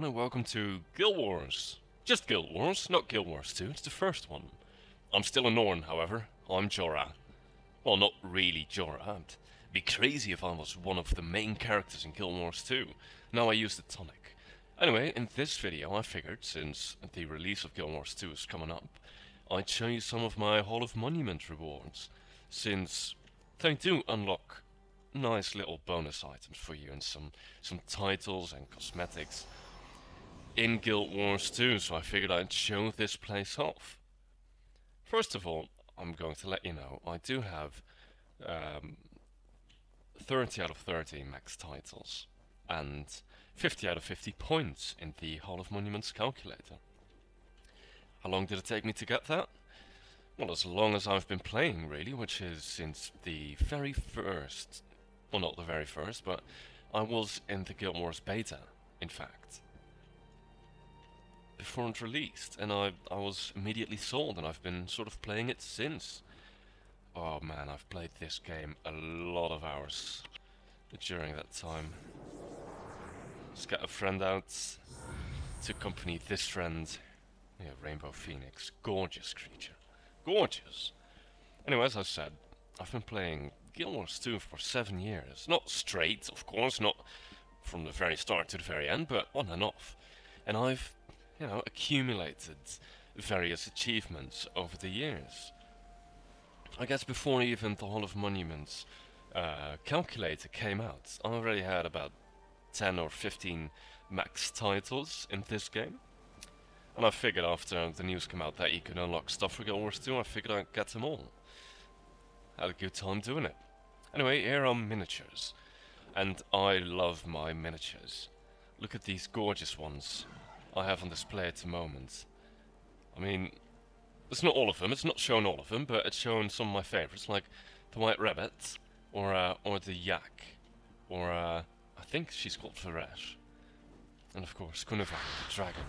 everyone, and welcome to Guild Wars. Just Guild Wars, not Guild Wars 2, it's the first one. I'm still a Norn, however. I'm Jorah. Well, not really Jorah. I'd be crazy if I was one of the main characters in Guild Wars 2. Now I use the tonic. Anyway, in this video I figured, since the release of Guild Wars 2 is coming up, I'd show you some of my Hall of Monument rewards, since they do unlock nice little bonus items for you and some titles and cosmetics in Guild Wars 2, so I figured I'd show this place off. First of all, I'm going to let you know I do have 30 out of 30 max titles and 50 out of 50 points in the Hall of Monuments calculator. How long did it take me to get that? Well, as long as I've been playing, really, which is since the very first. Well, not the very first, but I was in the Guild Wars beta, in fact, before it released, and I was immediately sold, and I've been sort of playing it since. Oh man, I've played this game a lot of hours during that time. Just got a friend out to accompany this friend. Yeah, Rainbow Phoenix, gorgeous creature, gorgeous. Anyway, as I said, I've been playing Guild Wars 2 for 7 years. Not straight, of course, not from the very start to the very end, but on and off. And I've, accumulated various achievements over the years. I guess before even the Hall of Monuments calculator came out, I already had about 10 or 15 max titles in this game. And I figured after the news came out that you could unlock stuff for Guild Wars 2, I figured I'd get them all. Had a good time doing it. Anyway, here are miniatures. And I love my miniatures. Look at these gorgeous ones I have on display at the moment. I mean, it's not all of them, it's not showing all of them, but it's showing some of my favorites, like the White Rabbit, or the Yak, or I think she's called Varesh. And of course, Kunavar, the Dragon,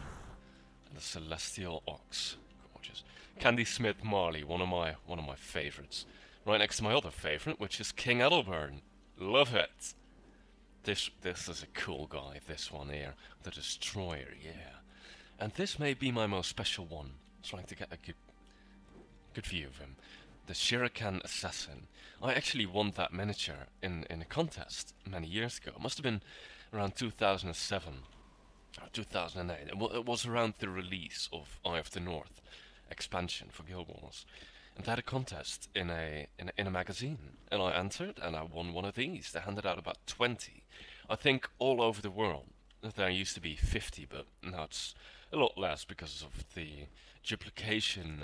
and the Celestial Ox. Gorgeous. Candy Smith Marley, one of my favorites. Right next to my other favorite, which is King Edelburn. Love it. This is a cool guy, this one here. The Destroyer, yeah. And this may be my most special one. Trying to get a good view of him. The Shuriken Assassin. I actually won that miniature in a contest many years ago. It must have been around 2007 or 2008. It was around the release of Eye of the North expansion for Guild Wars. And they had a contest in a magazine, and I entered, and I won one of these. They handed out about 20. I think all over the world. There used to be 50, but now it's a lot less because of the duplication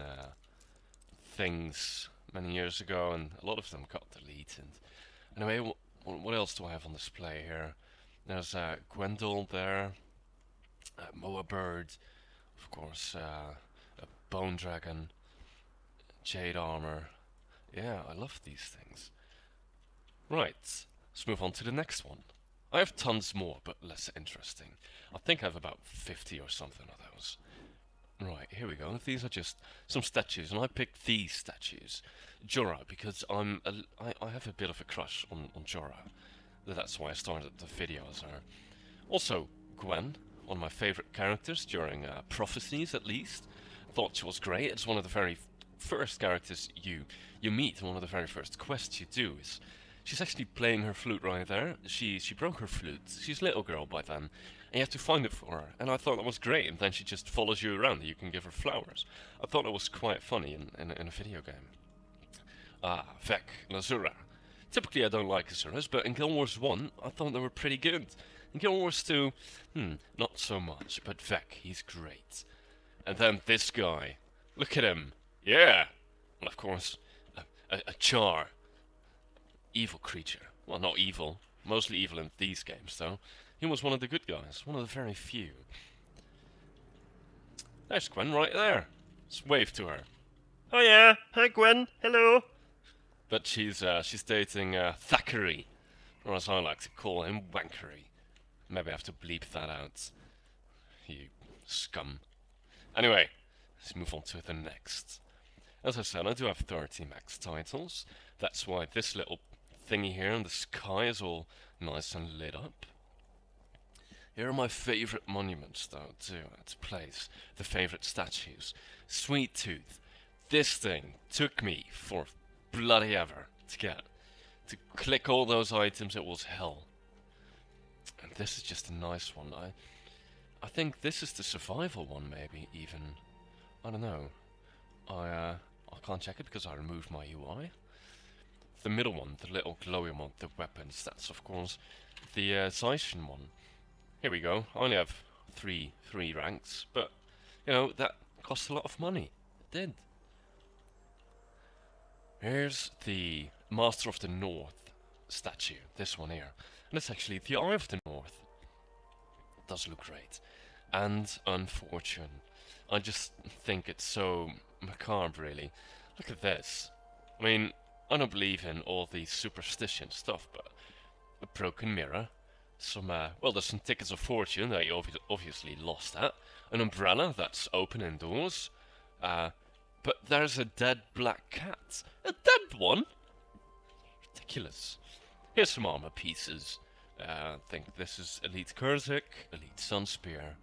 things many years ago, and a lot of them got deleted. Anyway, what else do I have on display here? There's Gwendol there, Moa Bird, of course, a Bone Dragon, Jade Armor. Yeah, I love these things. Right, let's move on to the next one. I have tons more, but less interesting. I think I have about 50 or something of those. Right, here we go. These are just some statues, and I picked these statues. Jorah, because I have a bit of a crush on Jorah. That's why I started the videos. Also, Gwen, one of my favorite characters during Prophecies, at least. Thought she was great. It's one of the very first characters you meet, one of the very first quests you do is she's actually playing her flute right there. She broke her flute. She's a little girl by then, and you have to find it for her. And I thought that was great. And then she just follows you around. And you can give her flowers. I thought that was quite funny in a video game. Vek and Azura. Typically, I don't like Azuras, but in Guild Wars 1, I thought they were pretty good. In Guild Wars 2, not so much. But Vek, he's great. And then this guy. Look at him. Yeah! And of course, a Char. Evil creature. Well, not evil. Mostly evil in these games, though. He was one of the good guys. One of the very few. There's Gwen right there. Let's wave to her. Oh yeah, hi Gwen, hello. But she's dating Thackeray. Or as I like to call him, Wankery. Maybe I have to bleep that out. You scum. Anyway, let's move on to the next. As I said, I do have 30 max titles. That's why this little thingy here in the sky is all nice and lit up. Here are my favourite monuments, though, to place. The favourite statues. Sweet Tooth. This thing took me for bloody ever to get. To click all those items, it was hell. And this is just a nice one. I think this is the survival one, maybe, even. I don't know. I can't check it because I removed my UI. The middle one, the little glowy one, the weapons, that's of course the Zaician one. Here we go. I only have three ranks, but you know that cost a lot of money. It did. Here's the Master of the North statue. This one here, and it's actually the Eye of the North. It does look great, and Unfortune. I just think it's so macabre, really. Look at this. I mean, I don't believe in all the superstition stuff, but a broken mirror. Some, well, there's some tickets of fortune that you obviously lost at. An umbrella that's open indoors. But there's a dead black cat. A dead one? Ridiculous. Here's some armor pieces. I think this is Elite Kurzik, Elite Sunspear,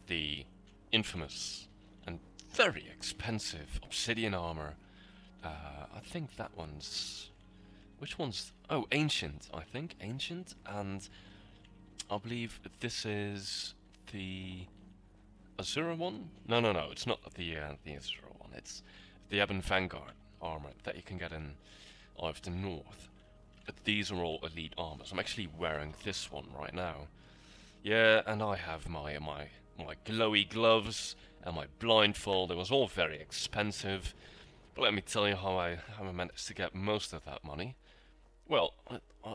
the infamous and very expensive obsidian armor. I think that one's... Which one's... Oh, Ancient, I think. Ancient, and I believe this is the Azura one? No, it's not the Azura one. It's the Ebon Vanguard armor that you can get in Eye of the North. These are all elite armors. I'm actually wearing this one right now. Yeah, and I have my glowy gloves and my blindfold. It was all very expensive. But let me tell you how I managed to get most of that money. Well,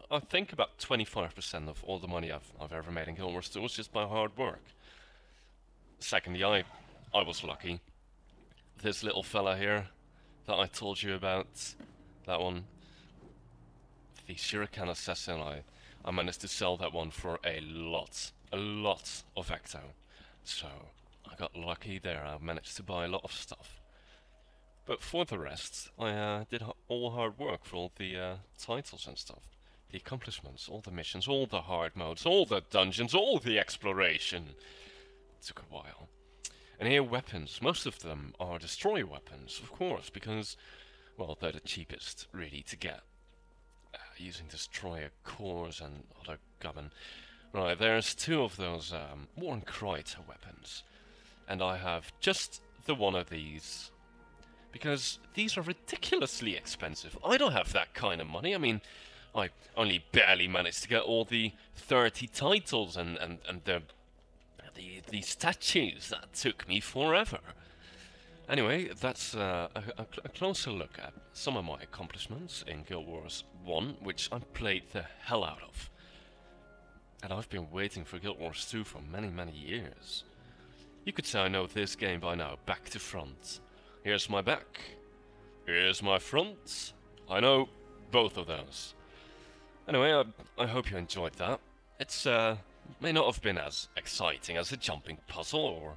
I think about 25% of all the money I've ever made in Guild Wars 2 was just by hard work. Secondly, I was lucky. This little fella here that I told you about, that one, the Shuriken Assassin, I managed to sell that one for a lot of Ecto. So, I got lucky there. I managed to buy a lot of stuff. But for the rest, I did all hard work for all the titles and stuff. The accomplishments, all the missions, all the hard modes, all the dungeons, all the exploration. It took a while. And here weapons, most of them are destroyer weapons, of course, because, well, they're the cheapest, really, to get. Using destroyer cores and other gubbin. Right, there's two of those Warncryte weapons. And I have just the one of these. Because these are ridiculously expensive. I don't have that kind of money. I mean, I only barely managed to get all the 30 titles and the statues. That took me forever. Anyway, that's a closer look at some of my accomplishments in Guild Wars 1, which I played the hell out of. And I've been waiting for Guild Wars 2 for many years. You could say I know this game by now, back to front. Here's my back. Here's my front. I know both of those. Anyway, I hope you enjoyed that. It's may not have been as exciting as a jumping puzzle or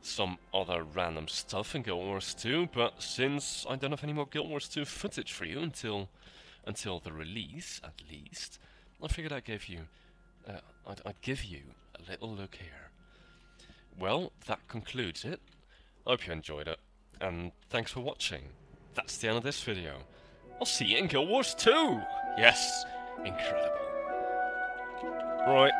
some other random stuff in Guild Wars 2, but since I don't have any more Guild Wars 2 footage for you until the release, at least, I figured I'd give you a little look here. Well, that concludes it. I hope you enjoyed it. And thanks for watching. That's the end of this video. I'll see you in Guild Wars 2! Yes, incredible. Right,